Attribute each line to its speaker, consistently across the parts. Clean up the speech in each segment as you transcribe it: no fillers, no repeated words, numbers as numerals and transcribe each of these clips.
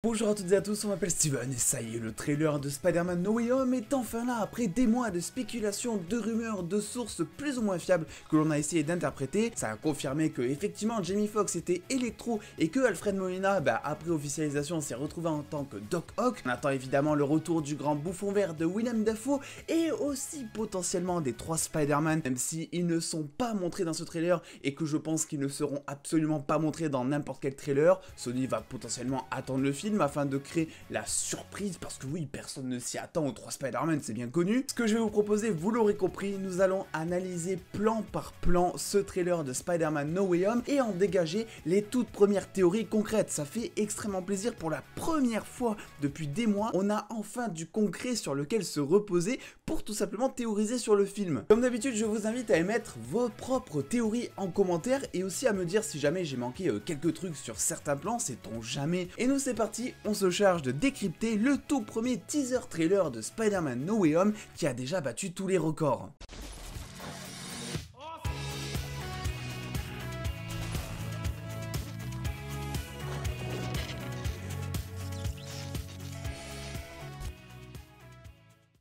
Speaker 1: Bonjour à toutes et à tous, on m'appelle Steven et ça y est, le trailer de Spider-Man No Way Home est enfin là après des mois de spéculations, de rumeurs, de sources plus ou moins fiables que l'on a essayé d'interpréter. Ça a confirmé que effectivement Jamie Foxx était Electro et que Alfred Molina, après officialisation, s'est retrouvé en tant que Doc Ock. On attend évidemment le retour du grand bouffon vert de Willem Dafoe et aussi potentiellement des 3 Spider-Man, même si ils ne sont pas montrés dans ce trailer et que je pense qu'ils ne seront absolument pas montrés dans n'importe quel trailer. Sony va potentiellement attendre le film afin de créer la surprise, parce que oui, personne ne s'y attend aux 3 Spider-Man, c'est bien connu. Ce que je vais vous proposer, vous l'aurez compris, nous allons analyser plan par plan ce trailer de Spider-Man No Way Home et en dégager les toutes premières théories concrètes. Ça fait extrêmement plaisir, pour la première fois depuis des mois, on a enfin du concret sur lequel se reposer pour tout simplement théoriser sur le film. Comme d'habitude, je vous invite à émettre vos propres théories en commentaire et aussi à me dire si jamais j'ai manqué quelques trucs sur certains plans, sait-on jamais. Et nous c'est parti, on se charge de décrypter le tout premier teaser trailer de Spider-Man No Way Home qui a déjà battu tous les records.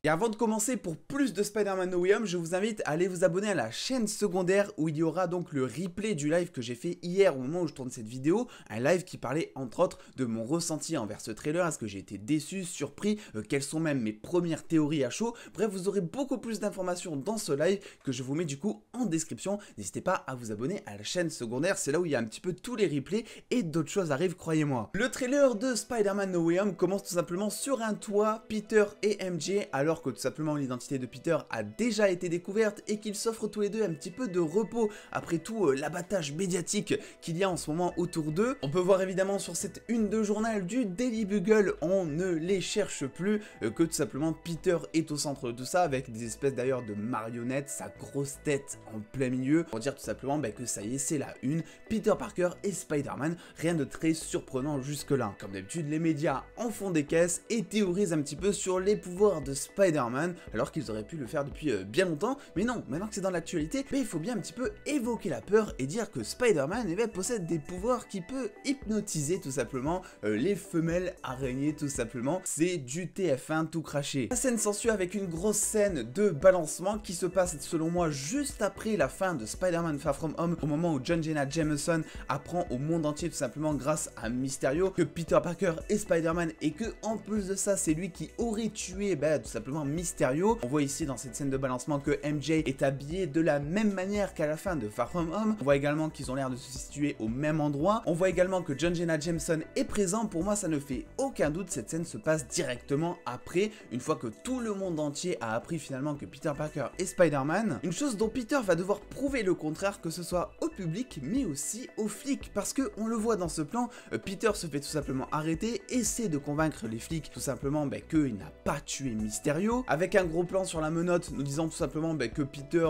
Speaker 1: Et avant de commencer, pour plus de Spider-Man No Way Home, je vous invite à aller vous abonner à la chaîne secondaire où il y aura donc le replay du live que j'ai fait hier au moment où je tourne cette vidéo. Un live qui parlait entre autres de mon ressenti envers ce trailer, est-ce que j'ai été déçu, surpris, quelles sont même mes premières théories à chaud. Bref, vous aurez beaucoup plus d'informations dans ce live que je vous mets du coup en description. N'hésitez pas à vous abonner à la chaîne secondaire, c'est là où il y a un petit peu tous les replays et d'autres choses arrivent, croyez-moi. Le trailer de Spider-Man No Way Home commence tout simplement sur un toit, Peter et MJ, alors que tout simplement l'identité de Peter a déjà été découverte et qu'ils s'offrent tous les deux un petit peu de repos après tout l'abattage médiatique qu'il y a en ce moment autour d'eux. On peut voir évidemment sur cette une de journal du Daily Bugle, on ne les cherche plus, que tout simplement Peter est au centre de tout ça, avec des espèces d'ailleurs de marionnettes, sa grosse tête en plein milieu, pour dire tout simplement que ça y est, c'est la une, Peter Parker et Spider-Man, rien de très surprenant jusque là. Comme d'habitude, les médias en font des caisses et théorisent un petit peu sur les pouvoirs de Spider-Man, alors qu'ils auraient pu le faire depuis bien longtemps, mais non, maintenant que c'est dans l'actualité, il faut bien un petit peu évoquer la peur et dire que Spider-Man possède des pouvoirs qui peut hypnotiser tout simplement les femelles araignées tout simplement. C'est du TF1 tout craché. La scène s'ensuit avec une grosse scène de balancement qui se passe selon moi juste après la fin de Spider-Man Far From Home, au moment où John Jonah Jameson apprend au monde entier tout simplement grâce à Mysterio que Peter Parker est Spider-Man et que en plus de ça c'est lui qui aurait tué tout simplement Mysterio. On voit ici dans cette scène de balancement que MJ est habillé de la même manière qu'à la fin de Far From Home. On voit également qu'ils ont l'air de se situer au même endroit. On voit également que John Jonah Jameson est présent. Pour moi ça ne fait aucun doute, cette scène se passe directement après, une fois que tout le monde entier a appris finalement que Peter Parker est Spider-Man. Une chose dont Peter va devoir prouver le contraire, que ce soit au public mais aussi aux flics, parce que on le voit dans ce plan, Peter se fait tout simplement arrêter, essaie de convaincre les flics tout simplement qu'il n'a pas tué Mysterio, avec un gros plan sur la menotte nous disant tout simplement que Peter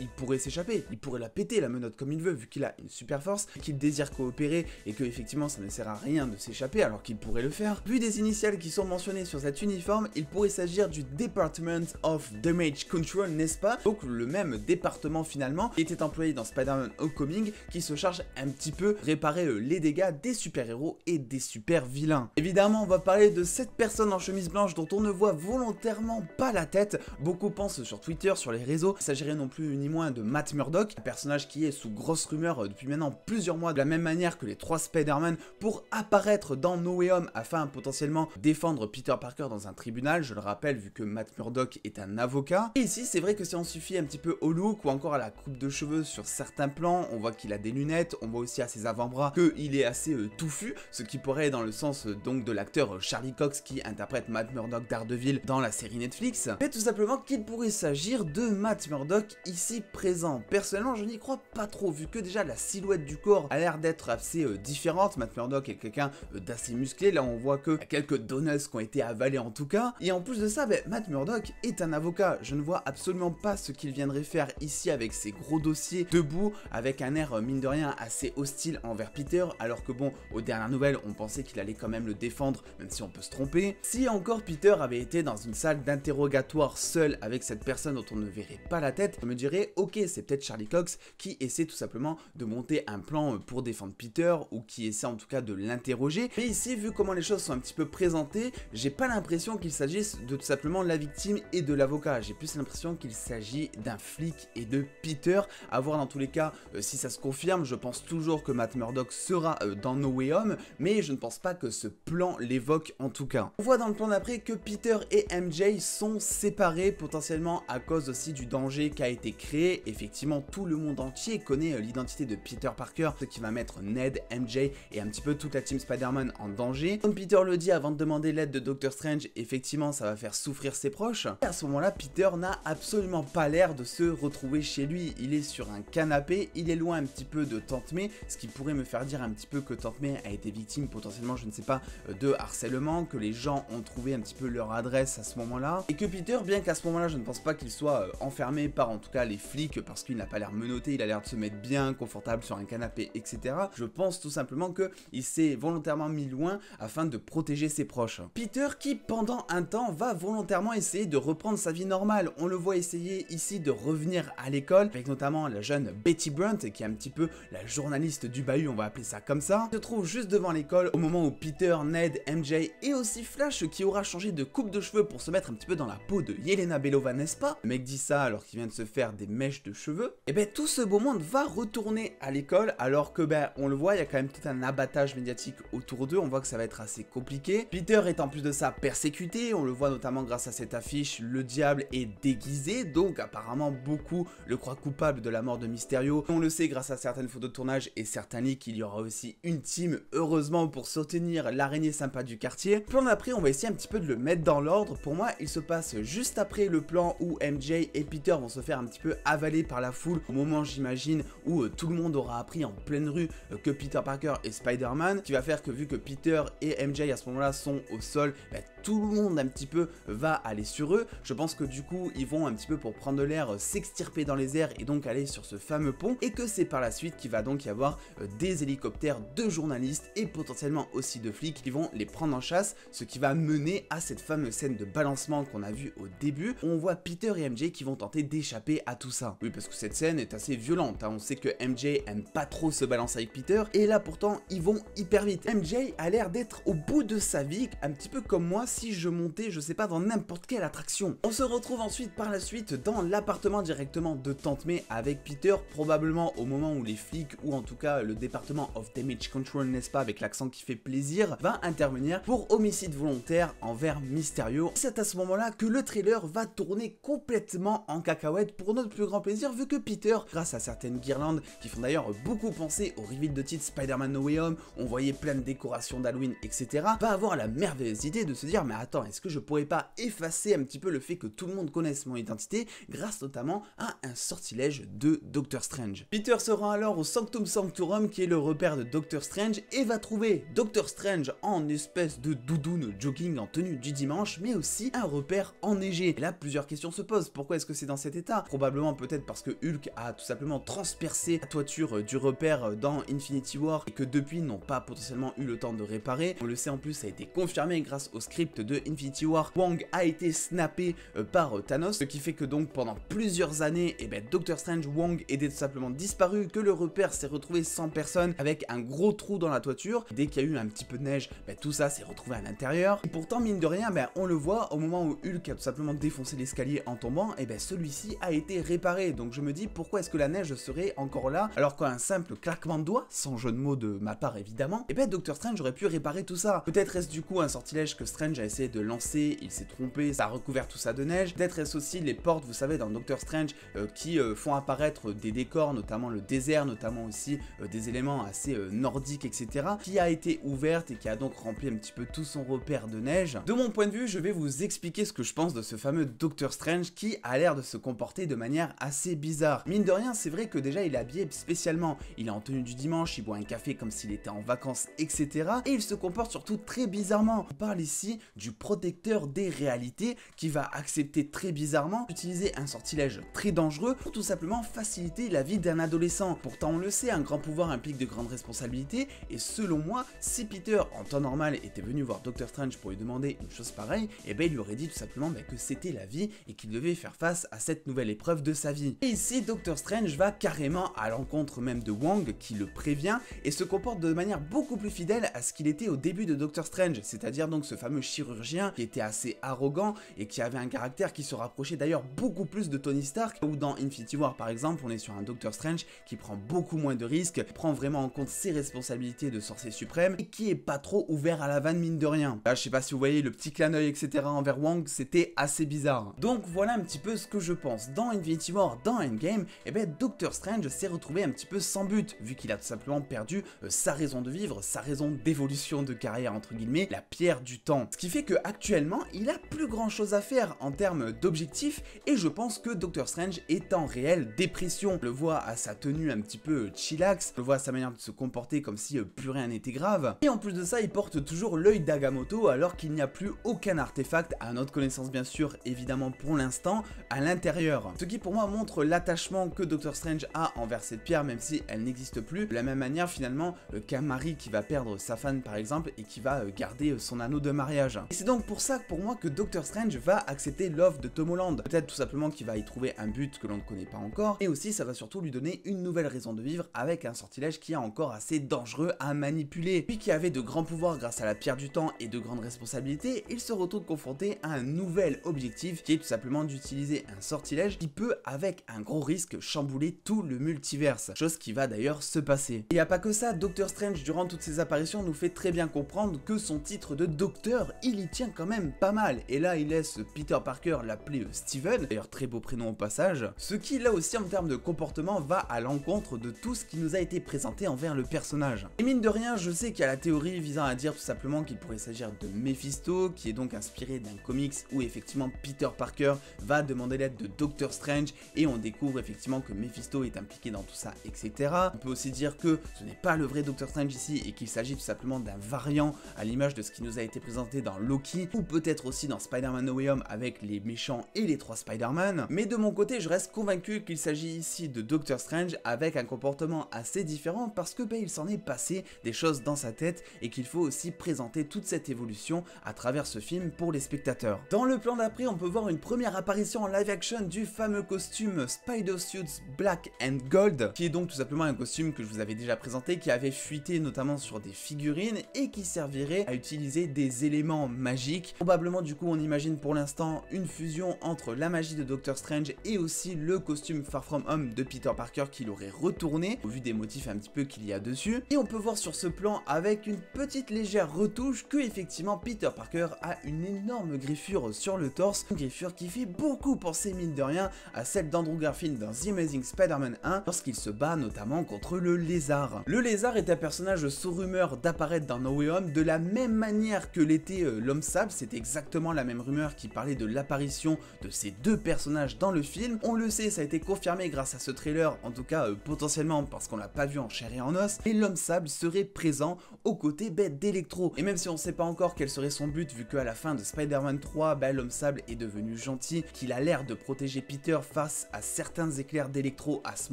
Speaker 1: il pourrait s'échapper, il pourrait la péter la menotte comme il veut vu qu'il a une super force, qu'il désire coopérer et que effectivement ça ne sert à rien de s'échapper alors qu'il pourrait le faire. Vu des initiales qui sont mentionnées sur cet uniforme, il pourrait s'agir du Department of Damage Control, n'est-ce pas? Donc le même département finalement qui était employé dans Spider-Man Homecoming, qui se charge un petit peu réparer les dégâts des super-héros et des super-vilains. Évidemment on va parler de cette personne en chemise blanche dont on ne voit volontairement pas la tête. Beaucoup pensent sur Twitter, sur les réseaux, qu'il s'agirait non plus ni moins de Matt Murdock, un personnage qui est sous grosse rumeur depuis maintenant plusieurs mois, de la même manière que les 3 Spider-Man, pour apparaître dans No Way Home afin potentiellement défendre Peter Parker dans un tribunal, je le rappelle vu que Matt Murdock est un avocat. Et ici c'est vrai que si on suffit un petit peu au look ou encore à la coupe de cheveux sur certains plans, on voit qu'il a des lunettes, on voit aussi à ses avant-bras qu'il est assez touffu, ce qui pourrait aller dans le sens donc de l'acteur Charlie Cox qui interprète Matt Murdock Daredevil dans la série Netflix, mais tout simplement qu'il pourrait s'agir de Matt Murdock ici présent. Personnellement je n'y crois pas trop, vu que déjà la silhouette du corps a l'air d'être assez différente. Matt Murdock est quelqu'un d'assez musclé, là on voit que quelques donuts qui ont été avalés en tout cas, et en plus de ça Matt Murdock est un avocat. Je ne vois absolument pas ce qu'il viendrait faire ici avec ses gros dossiers debout, avec avec un air mine de rien assez hostile envers Peter, alors que bon, aux dernières nouvelles on pensait qu'il allait quand même le défendre, même si on peut se tromper. Si encore Peter avait été dans une salle d'interrogatoire seul avec cette personne dont on ne verrait pas la tête, je me dirais ok, c'est peut-être Charlie Cox qui essaie tout simplement de monter un plan pour défendre Peter, ou qui essaie en tout cas de l'interroger. Mais ici, vu comment les choses sont un petit peu présentées, j'ai pas l'impression qu'il s'agisse de tout simplement la victime et de l'avocat. J'ai plus l'impression qu'il s'agit d'un flic et de Peter. À voir dans tous les cas si ça se confirme. Je pense toujours que Matt Murdock sera dans No Way Home, mais je ne pense pas que ce plan l'évoque en tout cas. On voit dans le plan d'après que Peter et MJ sont séparés potentiellement à cause aussi du danger qui a été créé. Effectivement, tout le monde entier connaît l'identité de Peter Parker, ce qui va mettre Ned, MJ et un petit peu toute la team Spider-Man en danger. Comme Peter le dit avant de demander l'aide de Doctor Strange, effectivement ça va faire souffrir ses proches. Et à ce moment-là, Peter n'a absolument pas l'air de se retrouver chez lui. Il est sur un canapé, il est loin un petit peu de Tante May, ce qui pourrait me faire dire un petit peu que Tante May a été victime potentiellement, je ne sais pas, de harcèlement, que les gens ont trouvé un petit peu leur adresse à ce moment-là. Et que Peter, bien qu'à ce moment-là je ne pense pas qu'il soit enfermé par en tout cas les flics, parce qu'il n'a pas l'air menotté, il a l'air de se mettre bien confortable sur un canapé, etc. Je pense tout simplement qu'il s'est volontairement mis loin afin de protéger ses proches. Peter qui pendant un temps va volontairement essayer de reprendre sa vie normale. On le voit essayer ici de revenir à l'école, avec notamment la jeune Betty Brunt, qui est un petit peu la journaliste du bahut, on va appeler ça comme ça. Il se trouve juste devant l'école au moment où Peter, Ned, MJ et aussi Flash, qui aura changé de coupe de cheveux pour se mettre un petit peu dans la peau de Yelena Belova, n'est-ce pas? Le mec dit ça alors qu'il vient de se faire des mèches de cheveux. Et ben tout ce beau monde va retourner à l'école, alors que ben on le voit, il y a quand même tout un abattage médiatique autour d'eux, on voit que ça va être assez compliqué. Peter est en plus de ça persécuté, on le voit notamment grâce à cette affiche, le diable est déguisé, donc apparemment beaucoup le croient coupable de la mort de Mysterio. On le sait grâce à certaines photos de tournage et certains leaks, il y aura aussi une team, heureusement, pour soutenir l'araignée sympa du quartier. Plan d'après, on va essayer un petit peu de le mettre dans l'ordre. Pour moi, il se passe juste après le plan où MJ et Peter vont se faire un petit peu avaler par la foule, au moment j'imagine où tout le monde aura appris en pleine rue que Peter Parker est Spider-Man, qui va faire que vu que Peter et MJ à ce moment-là sont au sol, bah, tout le monde un petit peu va aller sur eux. Je pense que du coup ils vont un petit peu pour prendre de l'air s'extirper dans les airs et donc aller sur ce fameux pont, et que c'est par la suite qu'il va donc y avoir des hélicoptères de journalistes et potentiellement aussi de flics qui vont les prendre en chasse, ce qui va mener à cette fameuse scène de balancement qu'on a vu au début. On voit Peter et MJ qui vont tenter d'échapper à tout ça. Oui, parce que cette scène est assez violente, hein. On sait que MJ aime pas trop se balancer avec Peter, et là pourtant ils vont hyper vite. MJ a l'air d'être au bout de sa vie, un petit peu comme moi si je montais, je sais pas, dans n'importe quelle attraction. On se retrouve ensuite par la suite dans l'appartement directement de Tante May avec Peter, probablement au moment où les flics, ou en tout cas le département of Damage Control, n'est-ce pas, avec l'accent qui fait plaisir, va intervenir pour homicide volontaire envers Mysterio. C'est à ce moment-là que le trailer va tourner complètement en cacahuète pour notre plus grand plaisir, vu que Peter, grâce à certaines guirlandes qui font d'ailleurs beaucoup penser au reveal de titre Spider-Man No Way Home, on voyait plein de décorations d'Halloween, etc., va avoir la merveilleuse idée de se dire mais attends, est-ce que je pourrais pas effacer un petit peu le fait que tout le monde connaisse mon identité grâce notamment à un sortilège de Doctor Strange. Peter se rend alors au Sanctum Sanctorum, qui est le repère de Doctor Strange, et va trouver Doctor Strange en espèce de doudoune jogging en tenue du dimanche, mais aussi un repère enneigé. Et là plusieurs questions se posent. Pourquoi est-ce que c'est dans cet état? Probablement peut-être parce que Hulk a tout simplement transpercé la toiture du repère dans Infinity War et que depuis ils n'ont pas potentiellement eu le temps de réparer. On le sait, en plus ça a été confirmé grâce au script de Infinity War. Wong a été snappé par Thanos, ce qui fait que donc pendant plusieurs années, et ben Doctor Strange, Wong était tout simplement disparu, que le repère s'est retrouvé sans personne avec un gros trou dans la toiture. Dès qu'il y a eu un petit peu de neige, ben tout ça s'est retrouvé à l'intérieur. Et pourtant mine de rien, ben on le voit au moment où Hulk a tout simplement défoncé l'escalier en tombant, et ben celui-ci a été réparé. Donc je me dis pourquoi est-ce que la neige serait encore là alors qu'un simple claquement de doigts, sans jeu de mots de ma part évidemment, et ben Doctor Strange aurait pu réparer tout ça. Peut-être est-ce du coup un sortilège que Strange a essayé de lancer, il s'est trompé, ça a recouvert tout ça de neige. Peut-être est-ce aussi les portes, vous savez, dans Doctor Strange qui font apparaître des décors, notamment le désert, notamment aussi des éléments assez nordiques, etc., qui a été ouverte et qui a donc rempli un petit peu tout son repère de neige. De mon point de vue, je vais vous expliquer ce que je pense de ce fameux Doctor Strange qui a l'air de se comporter de manière assez bizarre. Mine de rien, c'est vrai que déjà il est habillé spécialement, il est en tenue du dimanche, il boit un café comme s'il était en vacances, etc., et il se comporte surtout très bizarrement. On parle ici du protecteur des réalités qui va accepter très bizarrement d'utiliser un sortilège très dangereux pour tout simplement faciliter la vie d'un adolescent. Pourtant on le sait, un grand pouvoir implique de grandes responsabilités, et selon moi, si Peter en temps normal était venu voir Doctor Strange pour lui demander une chose pareille, et ben il lui aurait dit tout simplement que c'était la vie et qu'il devait faire face à cette nouvelle épreuve de sa vie. Et ici Doctor Strange va carrément à l'encontre même de Wong qui le prévient et se comporte de manière beaucoup plus fidèle à ce qu'il était au début de Doctor Strange, c'est-à-dire donc ce fameux chirurgien qui était assez arrogant et qui avait un caractère qui se rapprochait d'ailleurs beaucoup plus de Tony Stark, ou dans Infinity War par exemple on est sur un Doctor Strange qui prend beaucoup moins de risques, prend vraiment en compte ses responsabilités de sorcier suprême et qui est pas trop ouvert à la vanne mine de rien. Là je sais pas si vous voyez le petit clin d'œil etc envers Wong, c'était assez bizarre. Donc voilà un petit peu ce que je pense. Dans Infinity War, dans Endgame, et ben Doctor Strange s'est retrouvé un petit peu sans but, vu qu'il a tout simplement perdu sa raison de vivre, sa raison d'évolution de carrière entre guillemets, la pierre du temps. Ce qui fait que actuellement, il a plus grand chose à faire en termes d'objectifs, et je pense que Doctor Strange est en réelle dépression. On le voit à sa tenue un petit peu chillax, on le voit à sa manière de se comporter comme si plus rien n'était grave, et en plus de ça, il porte toujours l'œil d'Agamotto alors qu'il n'y a plus aucun artefact, à notre connaissance bien sûr, évidemment pour l'instant, à l'intérieur. Ce qui pour moi montre l'attachement que Doctor Strange a envers cette pierre, même si elle n'existe plus, de la même manière finalement qu'un mari qui va perdre sa femme par exemple et qui va garder son anneau de mariage. Et c'est donc pour ça pour moi que Doctor Strange va accepter l'offre de Tom Holland. Peut-être tout simplement qu'il va y trouver un but que l'on ne connaît pas encore, et aussi ça va surtout lui donner une nouvelle raison de vivre avec un sortilège qui est encore assez dangereux à manipuler. Lui qui avait de grands pouvoirs grâce à la pierre du temps et de grandes responsabilités, il se retrouve confronté à un nouvel objectif qui est tout simplement d'utiliser un sortilège qui peut avec un gros risque chambouler tout le multiverse, chose qui va d'ailleurs se passer. Et y a pas que ça, Doctor Strange durant toutes ses apparitions nous fait très bien comprendre que son titre de docteur, il y tient quand même pas mal, et là il laisse Peter Parker l'appeler Steven, d'ailleurs très beau prénom au passage, ce qui là aussi en termes de comportement va à l'encontre de tout ce qui nous a été présenté envers le personnage. Et mine de rien, je sais qu'il y a la théorie visant à dire tout simplement qu'il pourrait s'agir de Mephisto, qui est donc inspiré d'un comics où effectivement Peter Parker va demander l'aide de Doctor Strange et on découvre effectivement que Mephisto est impliqué dans tout ça, etc. On peut aussi dire que ce n'est pas le vrai Doctor Strange ici et qu'il s'agit tout simplement d'un variant à l'image de ce qui nous a été présenté dans Loki, ou peut-être aussi dans Spider-Man No Way Home avec les méchants et les 3 Spider-Man. Mais de mon côté, je reste convaincu qu'il s'agit ici de Doctor Strange avec un comportement assez différent parce que il s'en est passé des choses dans sa tête et qu'il faut aussi présenter toute cette évolution à travers ce film pour les spectateurs. Dans le plan d'après, on peut voir une première apparition en live action du fameux costume Spider-Suits Black and Gold, qui est donc tout simplement un costume que je vous avais déjà présenté, qui avait fuité notamment sur des figurines et qui servirait à utiliser des éléments magiques. Probablement du coup on imagine pour l'instant une fusion entre la magie de Doctor Strange et aussi le costume Far From Home de Peter Parker qu'il aurait retourné, au vu des motifs un petit peu qu'il y a dessus. Et on peut voir sur ce plan avec une petite légère retouche que effectivement Peter Parker a une énorme griffure sur le torse, une griffure qui fait beaucoup penser mine de rien à celle d'Andrew Garfield dans The Amazing Spider-Man 1 lorsqu'il se bat notamment contre le lézard. Le lézard est un personnage sous rumeur d'apparaître dans No Way Home de la même manière que l'était l'homme sable, c'est exactement la même rumeur qui parlait de l'apparition de ces deux personnages dans le film. On le sait, ça a été confirmé grâce à ce trailer, en tout cas potentiellement parce qu'on l'a pas vu en chair et en os, et l'homme sable serait présent aux côtés d'Electro. Et même si on sait pas encore quel serait son but, vu qu'à la fin de Spider-Man 3, l'homme sable est devenu gentil, qu'il a l'air de protéger Peter face à certains éclairs d'Electro à ce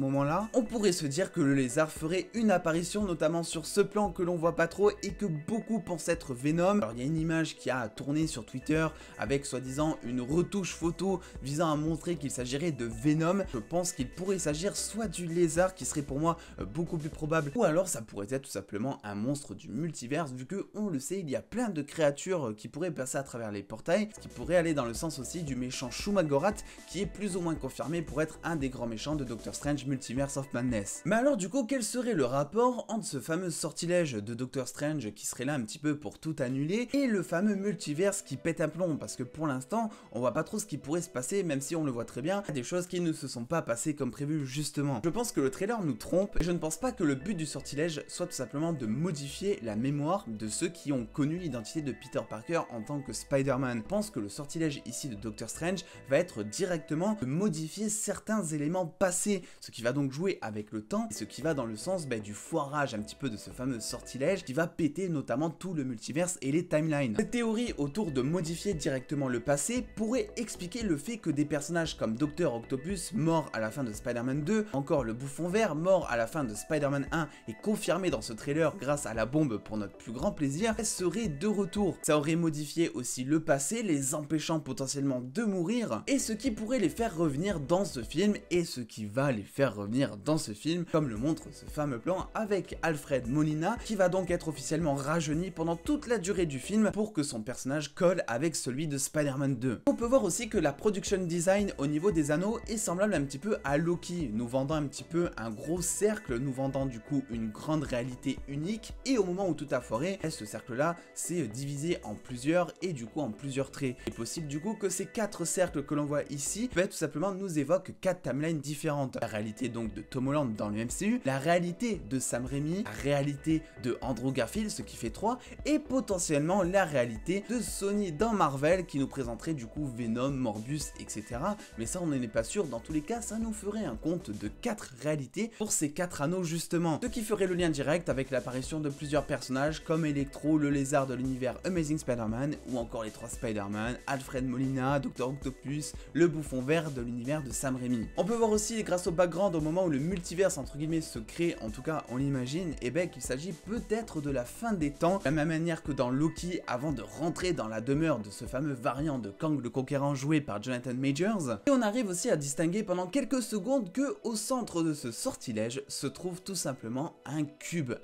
Speaker 1: moment-là, on pourrait se dire que le lézard ferait une apparition notamment sur ce plan que l'on voit pas trop et que beaucoup pensent être Venom. Alors il y a une image qui a tourné sur Twitter avec soi-disant une retouche photo visant à montrer qu'il s'agirait de Venom. Je pense qu'il pourrait s'agir soit du lézard qui serait pour moi beaucoup plus probable, ou alors ça pourrait être tout simplement un monstre du multiverse, vu que on le sait, il y a plein de créatures qui pourraient passer à travers les portails, ce qui pourrait aller dans le sens aussi du méchant Shumagorath qui est plus ou moins confirmé pour être un des grands méchants de Doctor Strange Multiverse of Madness. Mais alors du coup, quel serait le rapport entre ce fameux sortilège de Doctor Strange qui serait là un petit peu pour tout annuler et le fameux multiverse qui pète un plomb? Parce que pour l'instant, on voit pas trop ce qui pourrait se passer, même si on le voit très bien, il y a des choses qui ne se sont pas passées comme prévu justement. Je pense que le trailer nous trompe et je ne pense pas que le but du sortilège soit tout simplement de modifier la mémoire de ceux qui ont connu l'identité de Peter Parker en tant que Spider-Man. Je pense que le sortilège ici de Doctor Strange va être directement de modifier certains éléments passés, ce qui va donc jouer avec le temps et ce qui va dans le sens du foirage un petit peu de ce fameux sortilège qui va péter notamment tout le multiverse et les timelines. Cette théorie autour de modifier directement le passé pourrait expliquer le fait que des personnages comme Dr Octopus, mort à la fin de Spider-Man 2, en encore le bouffon vert, mort à la fin de Spider-Man 1 et confirmé dans ce trailer grâce à la bombe pour notre plus grand plaisir, serait de retour. Ça aurait modifié aussi le passé, les empêchant potentiellement de mourir, et ce qui pourrait les faire revenir dans ce film, et ce qui va les faire revenir dans ce film, comme le montre ce fameux plan avec Alfred Molina, qui va donc être officiellement rajeuni pendant toute la durée du film pour que son personnage colle avec celui de Spider-Man 2. On peut voir aussi que la production design au niveau des anneaux est semblable un petit peu à Loki, nous vendant un petit peu un gros cercle, nous vendant du coup une grande réalité unique, et au moment où tout a foiré, ce cercle là s'est divisé en plusieurs et du coup en plusieurs traits. Il est possible du coup que ces 4 cercles que l'on voit ici, tout simplement nous évoquent 4 timelines différentes. La réalité donc de Tom Holland dans le MCU, la réalité de Sam Raimi, la réalité de Andrew Garfield, ce qui fait 3, et potentiellement la réalité de Sony dans Marvel qui nous présenterait du coup Venom, Morbius, etc. Mais ça on n'en est pas sûr, dans tous les cas ça nous ferait un compte de 4 réalités pour ces 4 anneaux justement. Ce qui ferait le lien direct avec l'apparition de plusieurs personnages comme Electro, le lézard de l'univers Amazing Spider-Man, ou encore les 3 Spider-Man, Alfred Molina, Dr Octopus, le bouffon vert de l'univers de Sam Raimi. On peut voir aussi grâce au background au moment où le multiverse entre guillemets se crée, en tout cas on l'imagine, et bien qu'il s'agit peut-être de la fin des temps, de la même manière que dans Loki avant de rentrer dans la demeure de ce fameux variant de Kang le Conquérant joué par Jonathan Majors. Et on arrive aussi à distinguer pendant quelques secondes que au centre de ce sortilège se trouve tout simplement un cube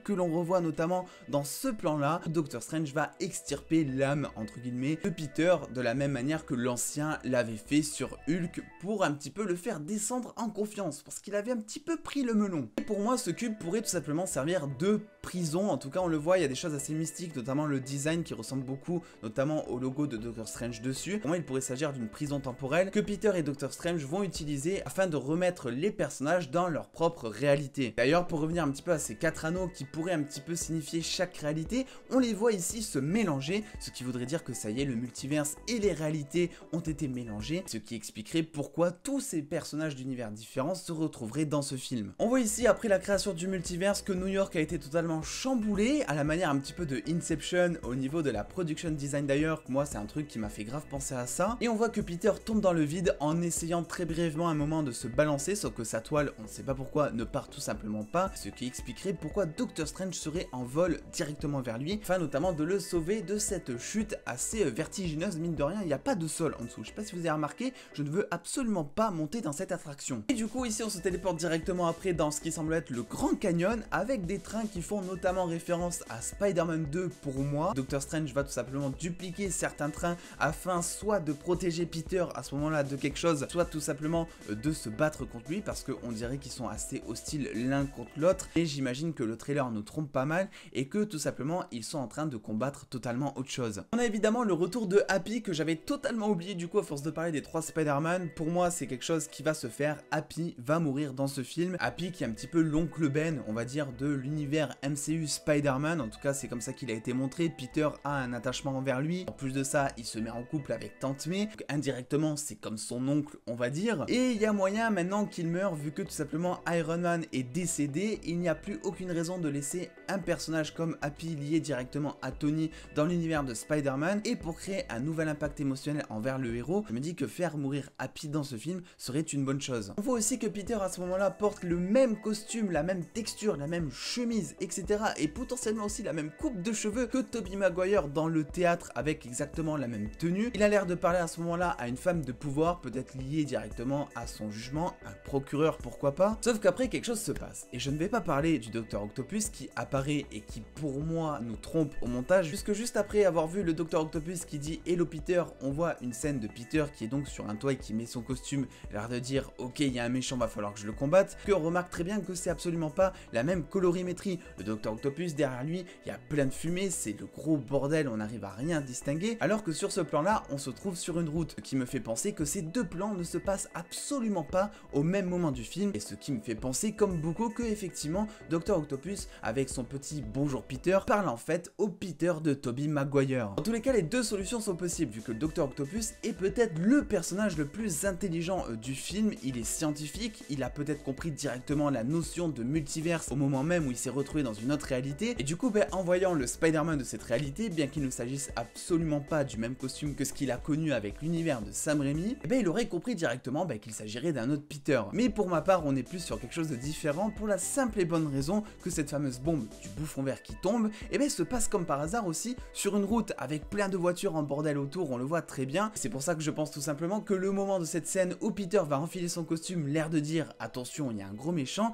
Speaker 1: que l'on revoit notamment dans ce plan là où Doctor Strange va extirper l'âme entre guillemets de Peter de la même manière que l'ancien l'avait fait sur Hulk pour un petit peu le faire descendre en confiance parce qu'il avait un petit peu pris le melon. Et pour moi ce cube pourrait tout simplement servir de prison, en tout cas on le voit, il y a des choses assez mystiques, notamment le design qui ressemble beaucoup notamment au logo de Doctor Strange dessus. Pour moi il pourrait s'agir d'une prison temporelle que Peter et Doctor Strange vont utiliser afin de remettre les personnages dans leur propre réalité. D'ailleurs pour revenir un petit peu à ces 4 anneaux qui pourraient un petit peu signifier chaque réalité, on les voit ici se mélanger, ce qui voudrait dire que ça y est, le multiverse et les réalités ont été mélangés, ce qui expliquerait pourquoi tous ces personnages d'univers différents se retrouveraient dans ce film. On voit ici après la création du multiverse que New York a été totalement chamboulé à la manière un petit peu de Inception au niveau de la production design d'ailleurs. Moi c'est un truc qui m'a fait grave penser à ça, et on voit que Peter tombe dans le vide en essayant très brièvement un moment de se balancer, sauf que sa toile, on ne sait pas pourquoi, ne part tout simplement pas, ce qui expliquerait pourquoi Doctor Strange serait en vol directement vers lui, afin notamment de le sauver de cette chute assez vertigineuse. Mine de rien il n'y a pas de sol en dessous, je sais pas si vous avez remarqué, je ne veux absolument pas monter dans cette attraction. Et du coup ici on se téléporte directement après dans ce qui semble être le Grand Canyon avec des trains qui font notamment référence à Spider-Man 2 pour moi. Doctor Strange va tout simplement dupliquer certains trains afin soit de protéger Peter à ce moment là de quelque chose, soit tout simplement de se battre contre lui parce qu'on dirait qu'ils sont assez hostiles l'un contre l'autre, et j'imagine que le trailer nous trompe pas mal et que tout simplement ils sont en train de combattre totalement autre chose. On a évidemment le retour de Happy que j'avais totalement oublié du coup à force de parler des 3 Spider-Man. Pour moi c'est quelque chose qui va se faire, Happy va mourir dans ce film, Happy qui est un petit peu l'oncle Ben on va dire de l'univers MCU Spider-Man, en tout cas c'est comme ça qu'il a été montré. Peter a un attachement envers lui, en plus de ça il se met en couple avec Tante May, donc indirectement c'est comme son oncle on va dire, et il y a moyen maintenant qu'il meure vu que tout simplement Iron Man est décédé, il n'y a plus aucune raison de laisser un personnage comme Happy lié directement à Tony dans l'univers de Spider-Man, et pour créer un nouvel impact émotionnel envers le héros, je me dis que faire mourir Happy dans ce film serait une bonne chose. On voit aussi que Peter à ce moment là porte le même costume, la même texture, la même chemise, etc. et potentiellement aussi la même coupe de cheveux que Tobey Maguire dans le théâtre avec exactement la même tenue. Il a l'air de parler à ce moment là à une femme de pouvoir, peut-être liée directement à son jugement, un procureur pourquoi pas, sauf qu'après quelque chose se passe, et je ne vais pas parler du Docteur Octopus qui apparaît et qui pour moi nous trompe au montage, puisque juste après avoir vu le Docteur Octopus qui dit Hello Peter, on voit une scène de Peter qui est donc sur un toit et qui met son costume, l'air de dire ok il y a un méchant, va falloir que je le combatte, que on remarque très bien que c'est absolument pas la même colorimétrie. Le Docteur Octopus derrière lui il y a plein de fumée, c'est le gros bordel, on n'arrive à rien distinguer, alors que sur ce plan là on se trouve sur une route, ce qui me fait penser que ces deux plans ne se passent absolument pas au même moment du film, et ce qui me fait penser comme beaucoup que effectivement Docteur Octopus avec son petit bonjour Peter parle en fait au Peter de Tobey Maguire. En tous les cas les deux solutions sont possibles vu que le Docteur Octopus est peut-être le personnage le plus intelligent du film, il est scientifique, il a peut-être compris directement la notion de multiverse au moment même où il s'est retrouvé dans une autre réalité. Et du coup, en voyant le Spider-Man de cette réalité, bien qu'il ne s'agisse absolument pas du même costume que ce qu'il a connu avec l'univers de Sam Raimi, il aurait compris directement qu'il s'agirait d'un autre Peter. Mais pour ma part, on est plus sur quelque chose de différent pour la simple et bonne raison que cette fameuse bombe du bouffon vert qui tombe, se passe comme par hasard aussi sur une route avec plein de voitures en bordel autour, on le voit très bien. C'est pour ça que je pense tout simplement que le moment de cette scène où Peter va enfiler son costume, l'air de dire attention, il y a un gros méchant,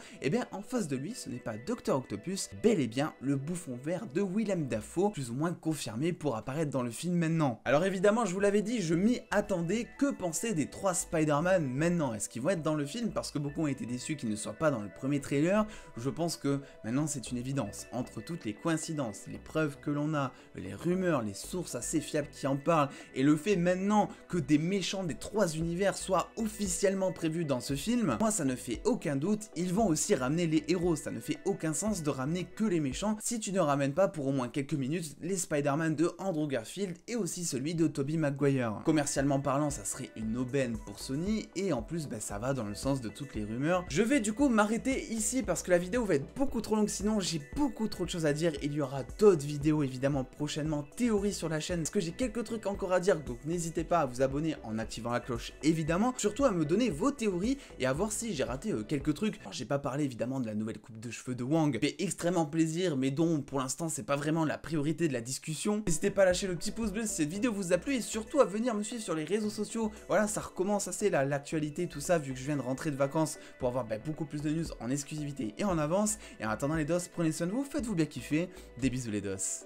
Speaker 1: en face de lui, ce n'est pas Dr Octopus, bel et bien le bouffon vert de Willem Dafoe, plus ou moins confirmé pour apparaître dans le film maintenant. Alors évidemment, je vous l'avais dit, je m'y attendais. Que penser des 3 Spider-Man maintenant? Est-ce qu'ils vont être dans le film? Parce que beaucoup ont été déçus qu'ils ne soient pas dans le premier trailer. Je pense que maintenant c'est une évidence. Entre toutes les coïncidences, les preuves que l'on a, les rumeurs, les sources assez fiables qui en parlent, et le fait maintenant que des méchants des 3 univers soient officiellement prévus dans ce film, moi ça ne fait aucun doute, ils vont aussi ramener les héros. Ça ne fait aucun sens de ramener que les méchants si tu ne ramènes pas pour au moins quelques minutes les Spider-Man de Andrew Garfield et aussi celui de Tobey Maguire. Commercialement parlant, ça serait une aubaine pour Sony, et en plus ça va dans le sens de toutes les rumeurs. Je vais du coup m'arrêter ici parce que la vidéo va être beaucoup trop longue, sinon j'ai beaucoup trop de choses à dire. Il y aura d'autres vidéos évidemment prochainement, théories sur la chaîne, parce que j'ai quelques trucs encore à dire, donc n'hésitez pas à vous abonner en activant la cloche évidemment, surtout à me donner vos théories et à voir si j'ai raté quelques trucs. Alors j'ai pas parlé évidemment de la nouvelle coupe de cheveux de Wong, fait extrêmement plaisir mais dont pour l'instant c'est pas vraiment la priorité de la discussion. N'hésitez pas à lâcher le petit pouce bleu si cette vidéo vous a plu et surtout à venir me suivre sur les réseaux sociaux. Voilà, ça recommence assez l'actualité, tout ça, vu que je viens de rentrer de vacances pour avoir beaucoup plus de news en exclusivité et en avance. Et en attendant les dos, prenez soin de vous, faites-vous bien kiffer, des bisous les dos.